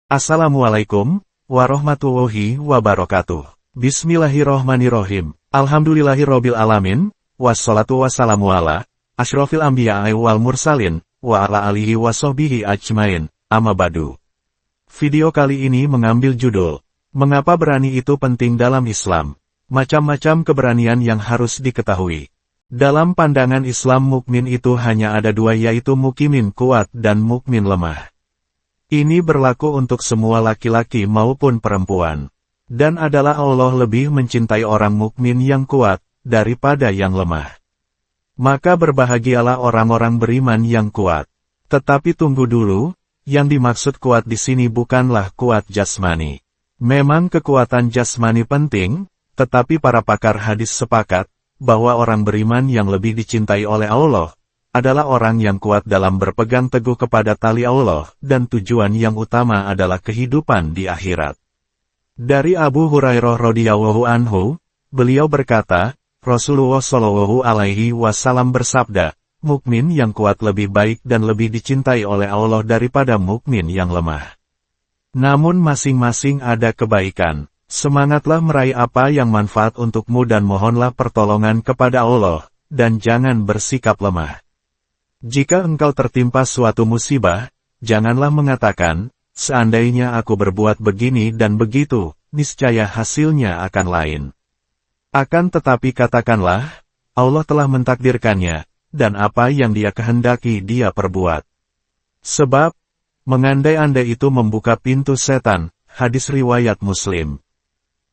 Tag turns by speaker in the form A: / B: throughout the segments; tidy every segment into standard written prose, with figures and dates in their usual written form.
A: Assalamualaikum warahmatullahi wabarakatuh. Bismillahirrohmanirrohim. Alhamdulillahirrobil alamin. Wassalatu wassalamu ala asyrofil anbiya'i wal mursalin, wa ala alihi wa sahbihi ajmain, amma ba'du. Video kali ini mengambil judul, Mengapa berani itu penting dalam Islam? Macam-macam keberanian yang harus diketahui. Dalam pandangan Islam mukmin itu hanya ada dua, yaitu mukimin kuat dan mukmin lemah. Ini berlaku untuk semua laki-laki maupun perempuan. Dan adalah Allah lebih mencintai orang mukmin yang kuat daripada yang lemah. Maka berbahagialah orang-orang beriman yang kuat. Tetapi tunggu dulu, yang dimaksud kuat di sini bukanlah kuat jasmani. Memang kekuatan jasmani penting, tetapi para pakar hadis sepakat bahwa orang beriman yang lebih dicintai oleh Allah adalah orang yang kuat dalam berpegang teguh kepada tali Allah, dan tujuan yang utama adalah kehidupan di akhirat. Dari Abu Hurairah radhiyallahu anhu, beliau berkata, Rasulullah shallallahu alaihi wasallam bersabda, mukmin yang kuat lebih baik dan lebih dicintai oleh Allah daripada mukmin yang lemah. Namun masing-masing ada kebaikan. Semangatlah meraih apa yang manfaat untukmu dan mohonlah pertolongan kepada Allah, dan jangan bersikap lemah. Jika engkau tertimpa suatu musibah, janganlah mengatakan, seandainya aku berbuat begini dan begitu, niscaya hasilnya akan lain. Akan tetapi katakanlah, Allah telah mentakdirkannya, dan apa yang Dia kehendaki Dia perbuat. Sebab, mengandai-andai itu membuka pintu setan, hadis riwayat Muslim.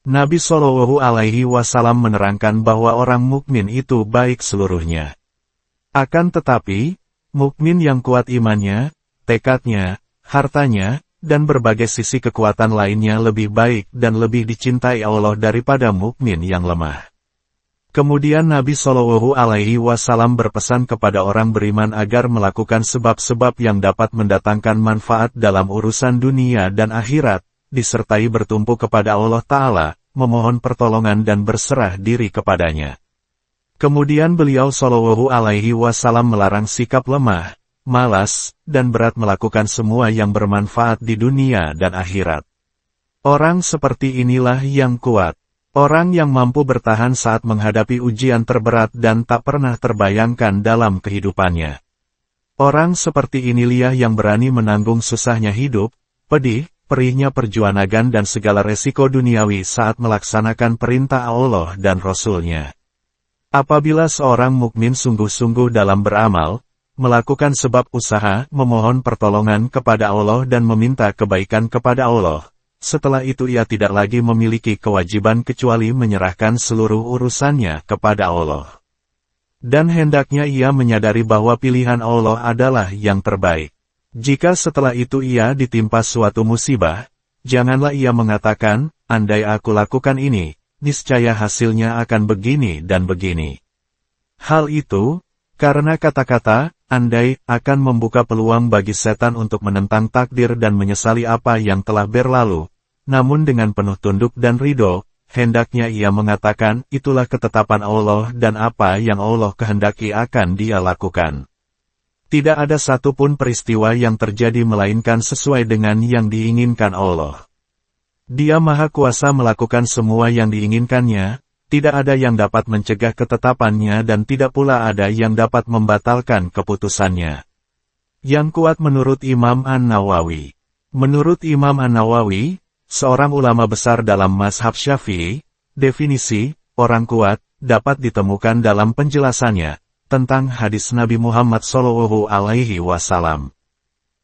A: Nabi Shallallahu alaihi wasallam menerangkan bahwa orang mukmin itu baik seluruhnya. Akan tetapi, mukmin yang kuat imannya, tekadnya, hartanya, dan berbagai sisi kekuatan lainnya lebih baik dan lebih dicintai Allah daripada mukmin yang lemah. Kemudian Nabi Shallallahu alaihi wasallam berpesan kepada orang beriman agar melakukan sebab-sebab yang dapat mendatangkan manfaat dalam urusan dunia dan akhirat, disertai bertumpu kepada Allah Ta'ala, memohon pertolongan dan berserah diri kepadanya. Kemudian beliau Shallallahu alaihi wasallam melarang sikap lemah, malas, dan berat melakukan semua yang bermanfaat di dunia dan akhirat. Orang seperti inilah yang kuat. Orang yang mampu bertahan saat menghadapi ujian terberat dan tak pernah terbayangkan dalam kehidupannya. Orang seperti inilah yang berani menanggung susahnya hidup, pedih, perihnya perjuangan dan segala resiko duniawi saat melaksanakan perintah Allah dan Rasul-Nya. Apabila seorang mukmin sungguh-sungguh dalam beramal, melakukan sebab usaha, memohon pertolongan kepada Allah dan meminta kebaikan kepada Allah, setelah itu ia tidak lagi memiliki kewajiban kecuali menyerahkan seluruh urusannya kepada Allah. Dan hendaknya ia menyadari bahwa pilihan Allah adalah yang terbaik. Jika setelah itu ia ditimpa suatu musibah, janganlah ia mengatakan, andai aku lakukan ini, niscaya hasilnya akan begini dan begini. Hal itu, karena kata-kata, andai, akan membuka peluang bagi setan untuk menentang takdir dan menyesali apa yang telah berlalu. Namun dengan penuh tunduk dan ridho, hendaknya ia mengatakan, itulah ketetapan Allah dan apa yang Allah kehendaki akan dia lakukan. Tidak ada satupun peristiwa yang terjadi melainkan sesuai dengan yang diinginkan Allah. Dia Maha Kuasa melakukan semua yang diinginkannya, tidak ada yang dapat mencegah ketetapannya dan tidak pula ada yang dapat membatalkan keputusannya. Yang kuat menurut Imam An-Nawawi. Menurut Imam An-Nawawi, seorang ulama besar dalam mazhab Syafi'i, definisi orang kuat dapat ditemukan dalam penjelasannya tentang hadis Nabi Muhammad Shallallahu alaihi wasallam.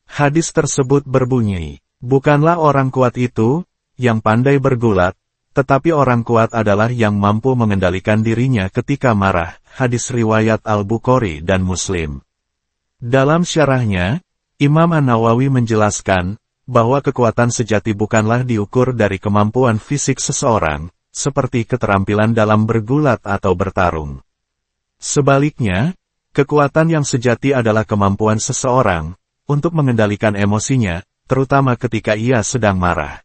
A: Hadis tersebut berbunyi, bukanlah orang kuat itu yang pandai bergulat, tetapi orang kuat adalah yang mampu mengendalikan dirinya ketika marah. Hadis riwayat Al-Bukhari dan Muslim. Dalam syarahnya, Imam An-Nawawi menjelaskan bahwa kekuatan sejati bukanlah diukur dari kemampuan fisik seseorang, seperti keterampilan dalam bergulat atau bertarung. Sebaliknya, kekuatan yang sejati adalah kemampuan seseorang untuk mengendalikan emosinya, terutama ketika ia sedang marah.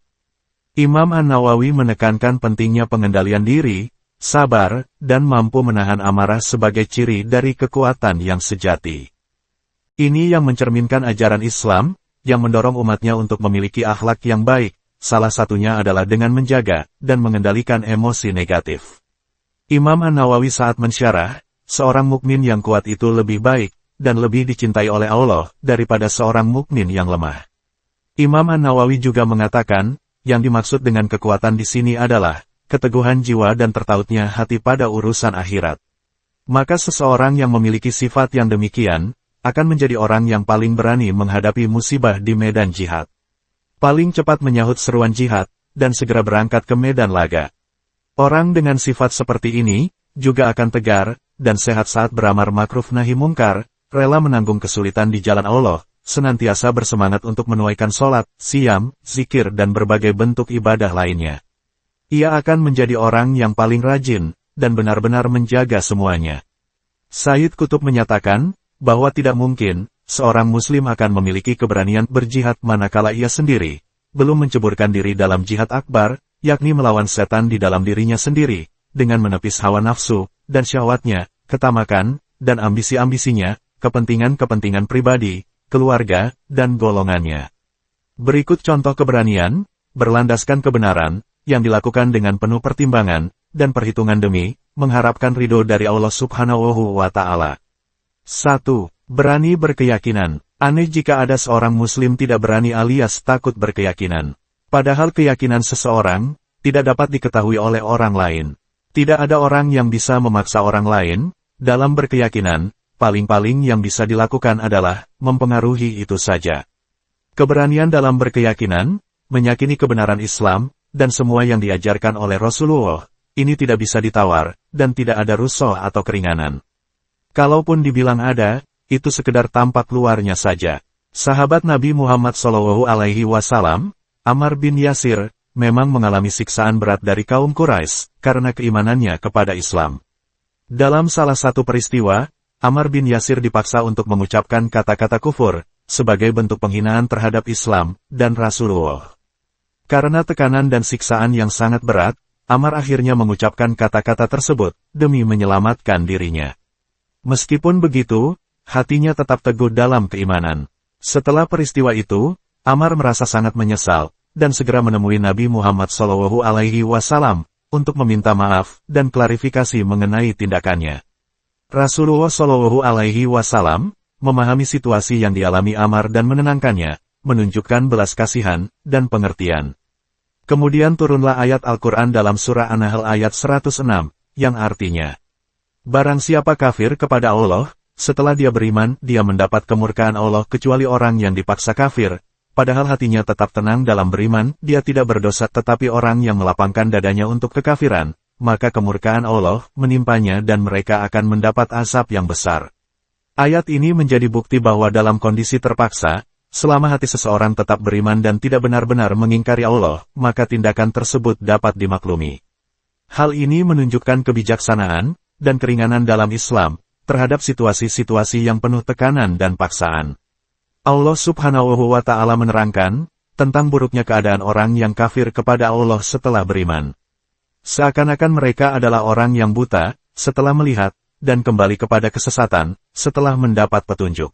A: Imam An-Nawawi menekankan pentingnya pengendalian diri, sabar, dan mampu menahan amarah sebagai ciri dari kekuatan yang sejati. Ini yang mencerminkan ajaran Islam, yang mendorong umatnya untuk memiliki akhlak yang baik, salah satunya adalah dengan menjaga dan mengendalikan emosi negatif. Imam An-Nawawi saat mensyarah, seorang mukmin yang kuat itu lebih baik dan lebih dicintai oleh Allah daripada seorang mukmin yang lemah. Imam An-Nawawi juga mengatakan, yang dimaksud dengan kekuatan di sini adalah keteguhan jiwa dan tertautnya hati pada urusan akhirat. Maka seseorang yang memiliki sifat yang demikian, akan menjadi orang yang paling berani menghadapi musibah di medan jihad. Paling cepat menyahut seruan jihad, dan segera berangkat ke medan laga. Orang dengan sifat seperti ini, juga akan tegar, dan sehat saat beramar makruf nahi mungkar, rela menanggung kesulitan di jalan Allah, senantiasa bersemangat untuk menunaikan sholat, siam, zikir dan berbagai bentuk ibadah lainnya. Ia akan menjadi orang yang paling rajin, dan benar-benar menjaga semuanya. Sayyid Qutb menyatakan, bahwa tidak mungkin, seorang muslim akan memiliki keberanian berjihad manakala ia sendiri, belum menceburkan diri dalam jihad akbar, yakni melawan setan di dalam dirinya sendiri, dengan menepis hawa nafsu, dan syahwatnya, ketamakan, dan ambisi-ambisinya, kepentingan-kepentingan pribadi, keluarga, dan golongannya. Berikut contoh keberanian, berlandaskan kebenaran, yang dilakukan dengan penuh pertimbangan, dan perhitungan demi, mengharapkan ridho dari Allah Subhanahu wa Ta'ala. 1. Berani berkeyakinan. Aneh jika ada seorang muslim tidak berani alias takut berkeyakinan. Padahal keyakinan seseorang, tidak dapat diketahui oleh orang lain. Tidak ada orang yang bisa memaksa orang lain, dalam berkeyakinan, paling-paling yang bisa dilakukan adalah, mempengaruhi itu saja. Keberanian dalam berkeyakinan, meyakini kebenaran Islam, dan semua yang diajarkan oleh Rasulullah, ini tidak bisa ditawar, dan tidak ada rukhsah atau keringanan. Kalaupun dibilang ada, itu sekedar tampak luarnya saja. Sahabat Nabi Muhammad SAW, Ammar bin Yasir, memang mengalami siksaan berat dari kaum Quraisy, karena keimanannya kepada Islam. Dalam salah satu peristiwa, Ammar bin Yasir dipaksa untuk mengucapkan kata-kata kufur, sebagai bentuk penghinaan terhadap Islam, dan Rasulullah. Karena tekanan dan siksaan yang sangat berat, Ammar akhirnya mengucapkan kata-kata tersebut, demi menyelamatkan dirinya. Meskipun begitu, hatinya tetap teguh dalam keimanan. Setelah peristiwa itu, Ammar merasa sangat menyesal, dan segera menemui Nabi Muhammad SAW, untuk meminta maaf, dan klarifikasi mengenai tindakannya. Rasulullah SAW, memahami situasi yang dialami Ammar dan menenangkannya, menunjukkan belas kasihan, dan pengertian. Kemudian turunlah ayat Al-Quran dalam surah An-Nahl ayat 106, yang artinya, barang siapa kafir kepada Allah, setelah dia beriman, dia mendapat kemurkaan Allah kecuali orang yang dipaksa kafir, padahal hatinya tetap tenang dalam beriman, dia tidak berdosa tetapi orang yang melapangkan dadanya untuk kekafiran, maka kemurkaan Allah menimpanya dan mereka akan mendapat azab yang besar. Ayat ini menjadi bukti bahwa dalam kondisi terpaksa, selama hati seseorang tetap beriman dan tidak benar-benar mengingkari Allah, maka tindakan tersebut dapat dimaklumi. Hal ini menunjukkan kebijaksanaan, dan keringanan dalam Islam, terhadap situasi-situasi yang penuh tekanan dan paksaan. Allah Subhanahu wa Ta'ala menerangkan, tentang buruknya keadaan orang yang kafir kepada Allah setelah beriman. Seakan-akan mereka adalah orang yang buta, setelah melihat, dan kembali kepada kesesatan, setelah mendapat petunjuk.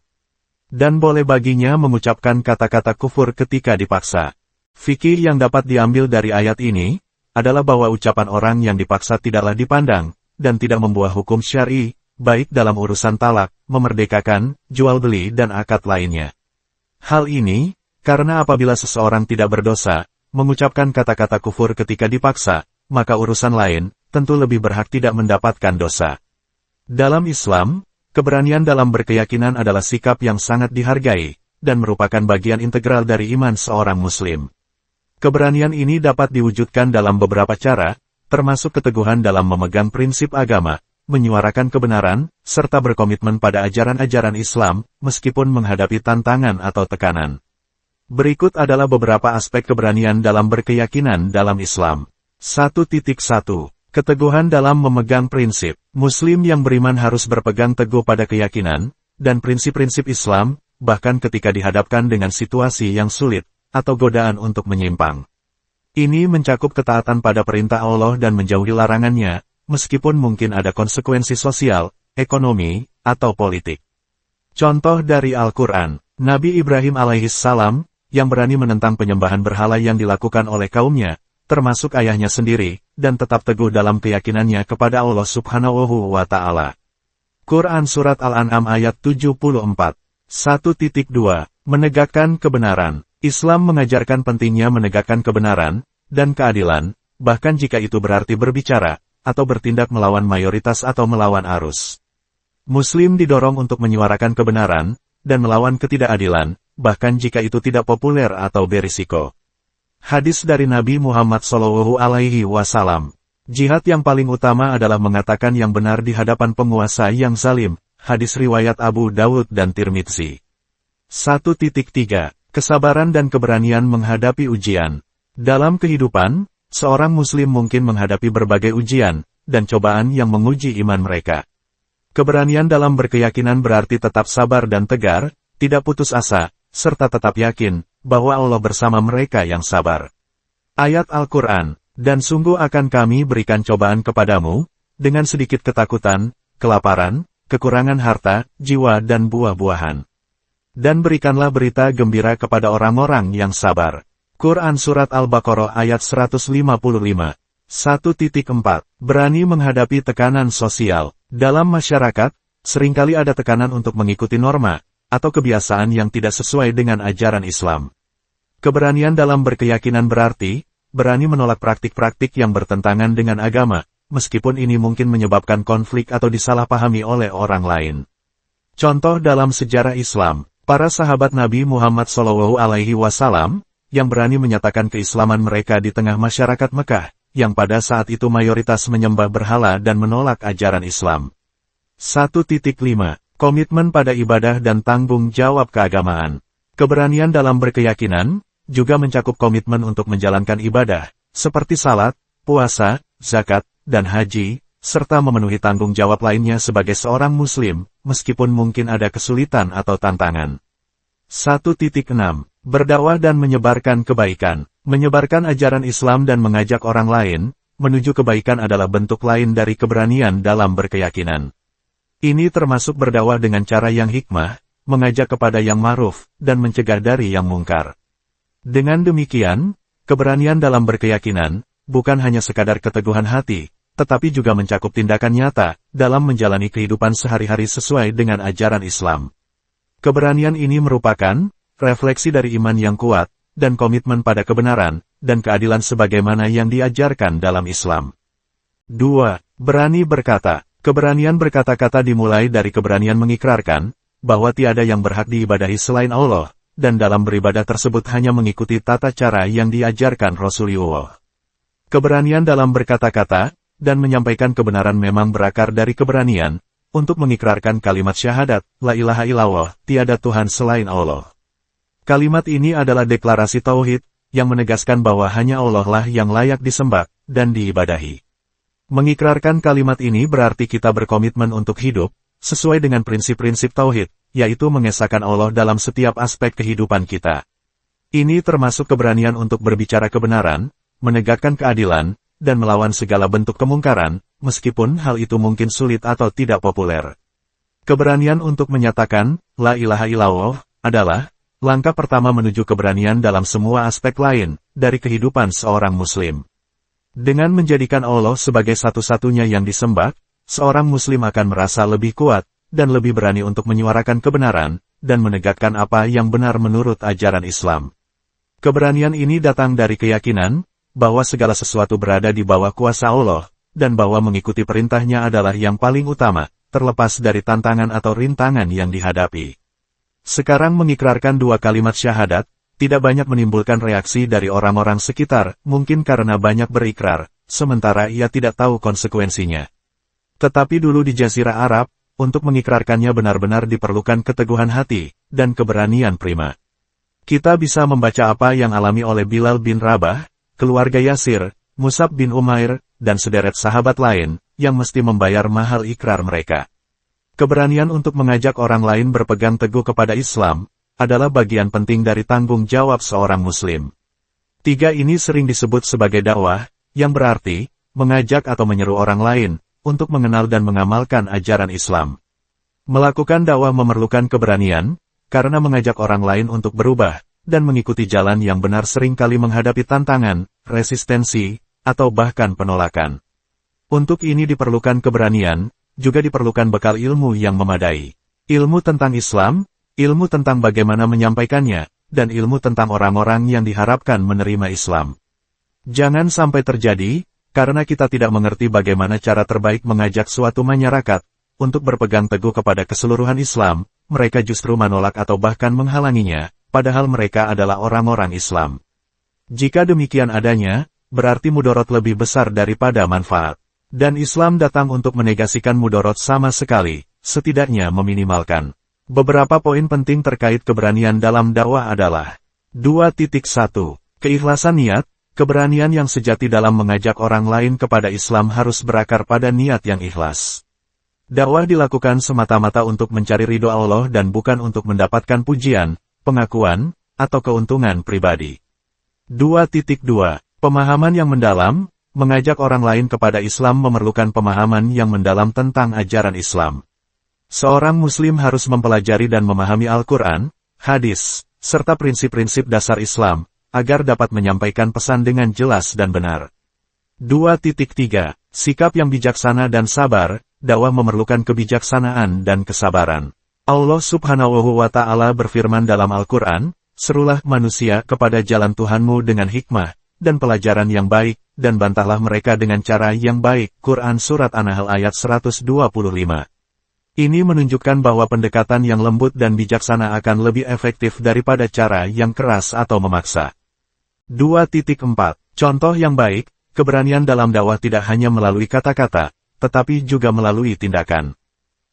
A: Dan boleh baginya mengucapkan kata-kata kufur ketika dipaksa. Fikih yang dapat diambil dari ayat ini, adalah bahwa ucapan orang yang dipaksa tidaklah dipandang, dan tidak membuat hukum syar'i, baik dalam urusan talak, memerdekakan, jual beli dan akad lainnya. Hal ini, karena apabila seseorang tidak berdosa, mengucapkan kata-kata kufur ketika dipaksa, maka urusan lain, tentu lebih berhak tidak mendapatkan dosa. Dalam Islam, keberanian dalam berkeyakinan adalah sikap yang sangat dihargai, dan merupakan bagian integral dari iman seorang muslim. Keberanian ini dapat diwujudkan dalam beberapa cara, termasuk keteguhan dalam memegang prinsip agama, menyuarakan kebenaran, serta berkomitmen pada ajaran-ajaran Islam, meskipun menghadapi tantangan atau tekanan. Berikut adalah beberapa aspek keberanian dalam berkeyakinan dalam Islam. 1.1. Keteguhan dalam memegang prinsip. Muslim yang beriman harus berpegang teguh pada keyakinan, dan prinsip-prinsip Islam, bahkan ketika dihadapkan dengan situasi yang sulit, atau godaan untuk menyimpang. Ini mencakup ketaatan pada perintah Allah dan menjauhi larangannya, meskipun mungkin ada konsekuensi sosial, ekonomi, atau politik. Contoh dari Al-Quran, Nabi Ibrahim alaihissalam, yang berani menentang penyembahan berhala yang dilakukan oleh kaumnya, termasuk ayahnya sendiri, dan tetap teguh dalam keyakinannya kepada Allah Subhanahu wa Ta'ala. Quran Surat Al-An'am ayat 74. 1.2. Menegakkan kebenaran. Islam mengajarkan pentingnya menegakkan kebenaran dan keadilan, bahkan jika itu berarti berbicara atau bertindak melawan mayoritas atau melawan arus. Muslim didorong untuk menyuarakan kebenaran dan melawan ketidakadilan, bahkan jika itu tidak populer atau berisiko. Hadis dari Nabi Muhammad SAW. Jihad yang paling utama adalah mengatakan yang benar di hadapan penguasa yang zalim. Hadis riwayat Abu Dawud dan Tirmidzi. 1.3. Kesabaran dan keberanian menghadapi ujian. Dalam kehidupan, seorang muslim mungkin menghadapi berbagai ujian dan cobaan yang menguji iman mereka. Keberanian dalam berkeyakinan berarti tetap sabar dan tegar, tidak putus asa, serta tetap yakin bahwa Allah bersama mereka yang sabar. Ayat Al-Quran, dan sungguh akan kami berikan cobaan kepadamu, dengan sedikit ketakutan, kelaparan, kekurangan harta, jiwa dan buah-buahan. Dan berikanlah berita gembira kepada orang-orang yang sabar. Quran Surat Al-Baqarah ayat 155. 1.4. Berani menghadapi tekanan sosial. Dalam masyarakat, seringkali ada tekanan untuk mengikuti norma, atau kebiasaan yang tidak sesuai dengan ajaran Islam. Keberanian dalam berkeyakinan berarti, berani menolak praktik-praktik yang bertentangan dengan agama, meskipun ini mungkin menyebabkan konflik atau disalahpahami oleh orang lain. Contoh dalam sejarah Islam, para sahabat Nabi Muhammad SAW, yang berani menyatakan keislaman mereka di tengah masyarakat Mekah, yang pada saat itu mayoritas menyembah berhala dan menolak ajaran Islam. 1.5. Komitmen pada ibadah dan tanggung jawab keagamaan. Keberanian dalam berkeyakinan, juga mencakup komitmen untuk menjalankan ibadah, seperti salat, puasa, zakat, dan haji, serta memenuhi tanggung jawab lainnya sebagai seorang muslim, meskipun mungkin ada kesulitan atau tantangan. 1.6. Berdakwah dan menyebarkan kebaikan. Menyebarkan ajaran Islam dan mengajak orang lain menuju kebaikan adalah bentuk lain dari keberanian dalam berkeyakinan. Ini termasuk berdakwah dengan cara yang hikmah, mengajak kepada yang ma'ruf, dan mencegah dari yang mungkar. Dengan demikian, keberanian dalam berkeyakinan bukan hanya sekadar keteguhan hati, tetapi juga mencakup tindakan nyata dalam menjalani kehidupan sehari-hari sesuai dengan ajaran Islam. Keberanian ini merupakan refleksi dari iman yang kuat dan komitmen pada kebenaran dan keadilan sebagaimana yang diajarkan dalam Islam. 2. Berani berkata. Keberanian berkata-kata dimulai dari keberanian mengikrarkan bahwa tiada yang berhak diibadahi selain Allah, dan dalam beribadah tersebut hanya mengikuti tata cara yang diajarkan Rasulullah. Keberanian dalam berkata-kata dan menyampaikan kebenaran memang berakar dari keberanian untuk mengikrarkan kalimat syahadat, la ilaha illallah, tiada Tuhan selain Allah. Kalimat ini adalah deklarasi tauhid, yang menegaskan bahwa hanya Allah lah yang layak disembah dan diibadahi. Mengikrarkan kalimat ini berarti kita berkomitmen untuk hidup sesuai dengan prinsip-prinsip tauhid, yaitu mengesahkan Allah dalam setiap aspek kehidupan kita. Ini termasuk keberanian untuk berbicara kebenaran, menegakkan keadilan, dan melawan segala bentuk kemungkaran, meskipun hal itu mungkin sulit atau tidak populer. Keberanian untuk menyatakan, la ilaha illallah, adalah langkah pertama menuju keberanian dalam semua aspek lain dari kehidupan seorang muslim. Dengan menjadikan Allah sebagai satu-satunya yang disembah, seorang muslim akan merasa lebih kuat dan lebih berani untuk menyuarakan kebenaran dan menegakkan apa yang benar menurut ajaran Islam. Keberanian ini datang dari keyakinan bahwa segala sesuatu berada di bawah kuasa Allah dan bahwa mengikuti perintahnya adalah yang paling utama, terlepas dari tantangan atau rintangan yang dihadapi. Sekarang mengikrarkan dua kalimat syahadat, tidak banyak menimbulkan reaksi dari orang-orang sekitar, mungkin karena banyak berikrar, sementara ia tidak tahu konsekuensinya. Tetapi dulu di Jazirah Arab, untuk mengikrarkannya benar-benar diperlukan keteguhan hati, dan keberanian prima. Kita bisa membaca apa yang alami oleh Bilal bin Rabah, keluarga Yasir, Mus'ab bin Umair, dan sederet sahabat lain, yang mesti membayar mahal ikrar mereka. Keberanian untuk mengajak orang lain berpegang teguh kepada Islam, adalah bagian penting dari tanggung jawab seorang muslim. 3 ini sering disebut sebagai dakwah, yang berarti, mengajak atau menyeru orang lain, untuk mengenal dan mengamalkan ajaran Islam. Melakukan dakwah memerlukan keberanian, karena mengajak orang lain untuk berubah, dan mengikuti jalan yang benar seringkali menghadapi tantangan, resistensi, atau bahkan penolakan. Untuk ini diperlukan keberanian, juga diperlukan bekal ilmu yang memadai. Ilmu tentang Islam, ilmu tentang bagaimana menyampaikannya, dan ilmu tentang orang-orang yang diharapkan menerima Islam. Jangan sampai terjadi, karena kita tidak mengerti bagaimana cara terbaik mengajak suatu masyarakat untuk berpegang teguh kepada keseluruhan Islam, mereka justru menolak atau bahkan menghalanginya, padahal mereka adalah orang-orang Islam. Jika demikian adanya, berarti mudorot lebih besar daripada manfaat. Dan Islam datang untuk menegasikan mudorot sama sekali, setidaknya meminimalkan. Beberapa poin penting terkait keberanian dalam dakwah adalah 2.1. Keikhlasan niat. Keberanian yang sejati dalam mengajak orang lain kepada Islam harus berakar pada niat yang ikhlas. Dakwah dilakukan semata-mata untuk mencari ridho Allah dan bukan untuk mendapatkan pujian, pengakuan, atau keuntungan pribadi. 2.2. Pemahaman yang mendalam. Mengajak orang lain kepada Islam memerlukan pemahaman yang mendalam tentang ajaran Islam. Seorang Muslim harus mempelajari dan memahami Al-Quran, hadis, serta prinsip-prinsip dasar Islam, agar dapat menyampaikan pesan dengan jelas dan benar. 2.3. Sikap yang bijaksana dan sabar. Dakwah memerlukan kebijaksanaan dan kesabaran. Allah Subhanahu wa Ta'ala berfirman dalam Al-Quran, "Serulah manusia kepada jalan Tuhanmu dengan hikmah dan pelajaran yang baik, dan bantahlah mereka dengan cara yang baik." Quran Surat An-Nahl ayat 125. Ini menunjukkan bahwa pendekatan yang lembut dan bijaksana akan lebih efektif daripada cara yang keras atau memaksa. 2.4. Contoh yang baik. Keberanian dalam dakwah tidak hanya melalui kata-kata, tetapi juga melalui tindakan.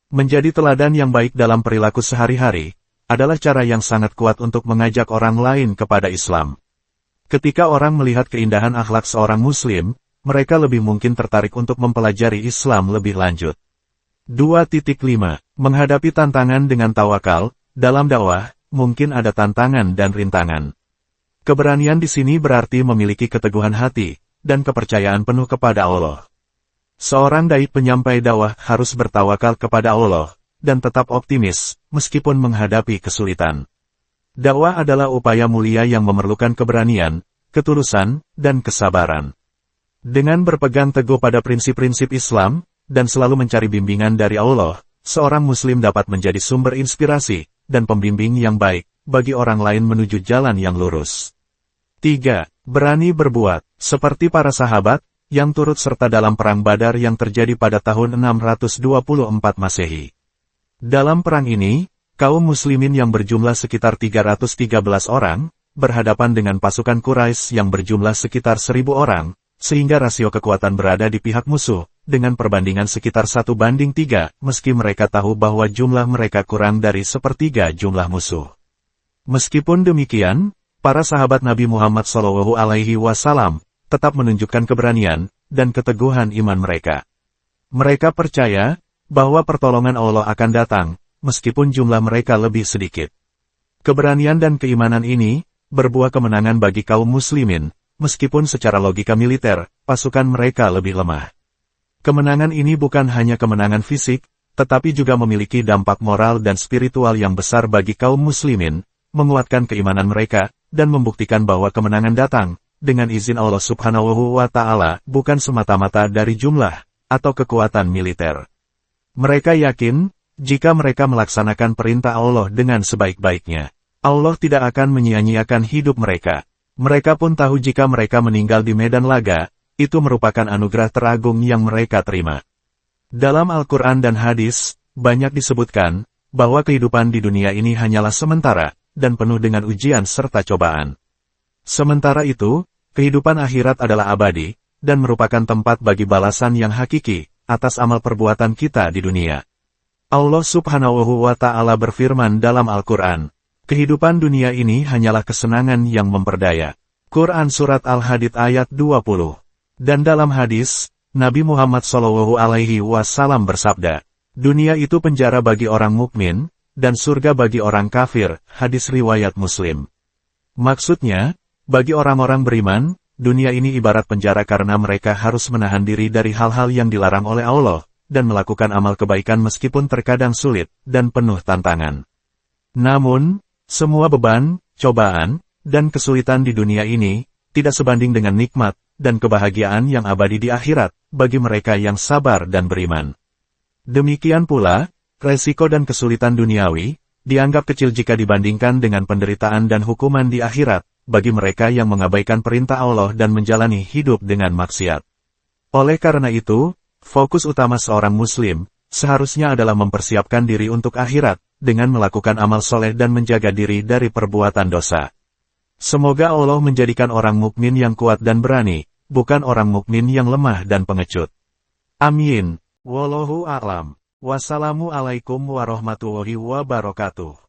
A: Menjadi teladan yang baik dalam perilaku sehari-hari, adalah cara yang sangat kuat untuk mengajak orang lain kepada Islam. Ketika orang melihat keindahan akhlak seorang Muslim, mereka lebih mungkin tertarik untuk mempelajari Islam lebih lanjut. 2.5. Menghadapi tantangan dengan tawakal. Dalam dakwah, mungkin ada tantangan dan rintangan. Keberanian di sini berarti memiliki keteguhan hati, dan kepercayaan penuh kepada Allah. Seorang dai penyampai dakwah harus bertawakal kepada Allah, dan tetap optimis, meskipun menghadapi kesulitan. Dakwah adalah upaya mulia yang memerlukan keberanian, ketulusan, dan kesabaran. Dengan berpegang teguh pada prinsip-prinsip Islam, dan selalu mencari bimbingan dari Allah, seorang Muslim dapat menjadi sumber inspirasi, dan pembimbing yang baik, bagi orang lain menuju jalan yang lurus. 3. Berani berbuat. Seperti para sahabat, yang turut serta dalam Perang Badar yang terjadi pada tahun 624 Masehi. Dalam perang ini, kaum muslimin yang berjumlah sekitar 313 orang, berhadapan dengan pasukan Quraisy yang berjumlah sekitar 1.000 orang, sehingga rasio kekuatan berada di pihak musuh, dengan perbandingan sekitar 1:3, meski mereka tahu bahwa jumlah mereka kurang dari sepertiga jumlah musuh. Meskipun demikian, para sahabat Nabi Muhammad SAW tetap menunjukkan keberanian dan keteguhan iman mereka. Mereka percaya bahwa pertolongan Allah akan datang, meskipun jumlah mereka lebih sedikit. Keberanian dan keimanan ini berbuah kemenangan bagi kaum muslimin, meskipun secara logika militer, pasukan mereka lebih lemah. Kemenangan ini bukan hanya kemenangan fisik, tetapi juga memiliki dampak moral dan spiritual yang besar bagi kaum muslimin, menguatkan keimanan mereka, dan membuktikan bahwa kemenangan datang, dengan izin Allah Subhanahu wa Ta'ala, bukan semata-mata dari jumlah, atau kekuatan militer. Mereka yakin, jika mereka melaksanakan perintah Allah dengan sebaik-baiknya, Allah tidak akan menyia-nyiakan hidup mereka. Mereka pun tahu jika mereka meninggal di medan laga, itu merupakan anugerah teragung yang mereka terima. Dalam Al-Quran dan hadis, banyak disebutkan, bahwa kehidupan di dunia ini hanyalah sementara, dan penuh dengan ujian serta cobaan. Sementara itu, kehidupan akhirat adalah abadi, dan merupakan tempat bagi balasan yang hakiki, atas amal perbuatan kita di dunia. Allah Subhanahu wa Ta'ala berfirman dalam Al-Quran, kehidupan dunia ini hanyalah kesenangan yang memperdaya. Quran Surat Al-Hadid ayat 20. Dan dalam hadis, Nabi Muhammad SAW bersabda, dunia itu penjara bagi orang mukmin, dan surga bagi orang kafir, hadis riwayat Muslim. Maksudnya, bagi orang-orang beriman, dunia ini ibarat penjara karena mereka harus menahan diri dari hal-hal yang dilarang oleh Allah, dan melakukan amal kebaikan meskipun terkadang sulit, dan penuh tantangan. Namun, semua beban, cobaan, dan kesulitan di dunia ini, tidak sebanding dengan nikmat, dan kebahagiaan yang abadi di akhirat, bagi mereka yang sabar dan beriman. Demikian pula, resiko dan kesulitan duniawi, dianggap kecil jika dibandingkan dengan penderitaan dan hukuman di akhirat, bagi mereka yang mengabaikan perintah Allah dan menjalani hidup dengan maksiat. Oleh karena itu, fokus utama seorang muslim, seharusnya adalah mempersiapkan diri untuk akhirat, dengan melakukan amal soleh dan menjaga diri dari perbuatan dosa. Semoga Allah menjadikan orang mukmin yang kuat dan berani, bukan orang mukmin yang lemah dan pengecut. Amin. Wallahu a'lam. Wassalamualaikum warahmatullahi wabarakatuh.